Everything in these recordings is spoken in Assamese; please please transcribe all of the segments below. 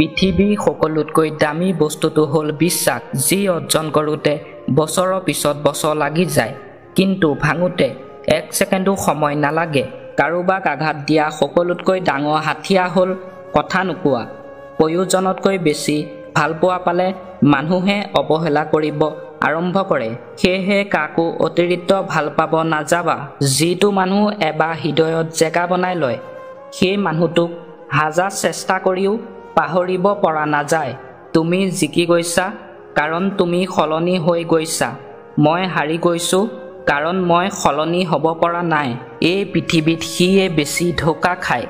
পৃথিৱীৰ সকলোতকৈ দামী বস্তুটো হ'ল বিশ্বাস, যি অৰ্জন কৰোঁতে বছৰৰ পিছত বছৰ লাগি যায়, কিন্তু ভাঙোতে 1 ছেকেণ্ডো সময় নালাগে। কাৰোবাক আঘাত দিয়া সকলোতকৈ ডাঙৰ হাথিয়াৰ হ'ল কথা নোকোৱা। প্ৰয়োজনতকৈ বেছি ভালপোৱা পালে মানুহে অৱহেলা কৰিব আৰম্ভ কৰে। সেয়েহে কাকো অতিৰিক্ত ভাল পাব নাযাবা। যিটো মানুহ এবাৰ হৃদয়ত জেগা বনাই লয়, সেই মানুহটোক হাজাৰ চেষ্টা কৰিও পাহৰিব পৰা নাযায়। তুমি জিকি গৈছা কাৰণ তুমি সলনি হৈ গৈছা। মই হাৰি গৈছোঁ কাৰণ মই সলনি হ'ব পৰা নাই। এই পৃথিৱীত সিয়ে বেছি ধোকা খায়,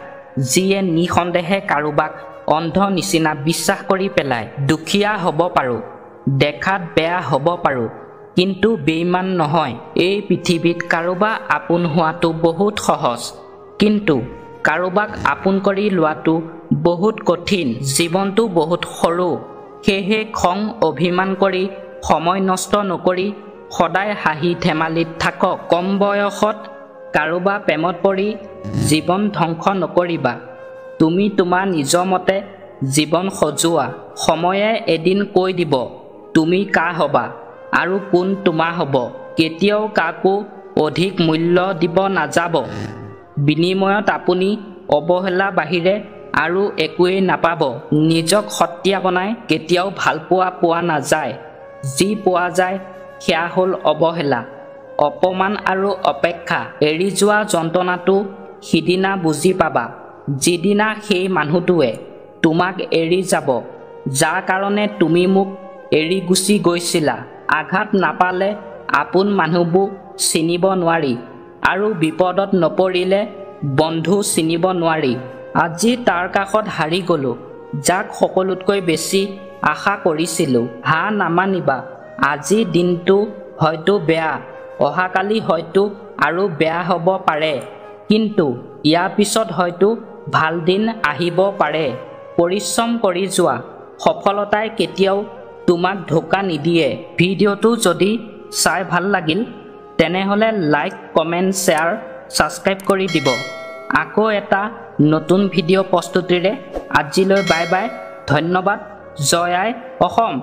যিয়ে নিঃসন্দেহে কাৰোবাক অন্ধ নিচিনা বিশ্বাস কৰি পেলায়। দুখীয়া হ'ব পাৰোঁ, দেখাত বেয়া হ'ব পাৰোঁ, কিন্তু বেইমান নহয়। এই পৃথিৱীত কাৰোবাক আপোন হোৱাটো বহুত সহজ, কিন্তু কাৰোবাক আপোন কৰি লোৱাটো বহুত কঠিন। জীৱনটো বহুত সৰু, সেয়েহে খং অভিমান কৰি সময় নষ্ট নকৰি সদায় হাঁহি ধেমালিত থাকক। কম বয়সত কাৰোবাৰ প্ৰেমত পৰি জীৱন ধ্বংস নকৰিবা। তুমি তোমাৰ নিজৰ মতে জীৱন সজোৱা। সময়ে এদিন কৈ দিব তুমি কাৰ হ'বা আৰু কোন তোমাৰ হ'ব। কেতিয়াও কাকো অধিক মূল্য দিব নাযাব। বিনিময়ত আপুনি অৱহেলা বাহিৰে আৰু একোৱেই নাপাব। নিজক সত্ৰীয়া বনাই কেতিয়াও ভালপোৱা পোৱা নাযায়। যি পোৱা যায় সেয়া হ'ল অৱহেলা, অপমান আৰু অপেক্ষা। এৰি যোৱা যন্ত্ৰণাটো সিদিনা বুজি পাবা, যিদিনা সেই মানুহটোৱে তোমাক এৰি যাব, যাৰ কাৰণে তুমি মোক এৰি গুচি গৈছিলা। আঘাত নাপালে আপোন মানুহবোৰ চিনিব নোৱাৰি, আৰু বিপদত নপৰিলে বন্ধু চিনিব নোৱাৰি। আজি তাৰ কাষত হাৰি গ'লোঁ, যাক সকলোতকৈ বেছি আশা কৰিছিলোঁ। হাৰ নামানিবা। আজিৰ দিনটো হয়তো বেয়া, অহাকালি হয়তো আৰু বেয়া হ'ব পাৰে, কিন্তু ইয়াৰ পিছত হয়তো ভাল দিন আহিব পাৰে। পৰিশ্ৰম কৰি যোৱা, সফলতাই কেতিয়াও তোমাক ধোকা নিদিয়ে। ভিডিঅ'টো যদি চাই ভাল লাগিল তেনেহ'লে লাইক, কমেণ্ট, শ্বেয়াৰ, ছাবস্ক্ৰাইব কৰি দিব। আকৌ এটা নতুন ভিডিঅ' প্ৰস্তুতিৰে আজিলৈ বাই বাই। ধন্যবাদ। জয় আই অসম।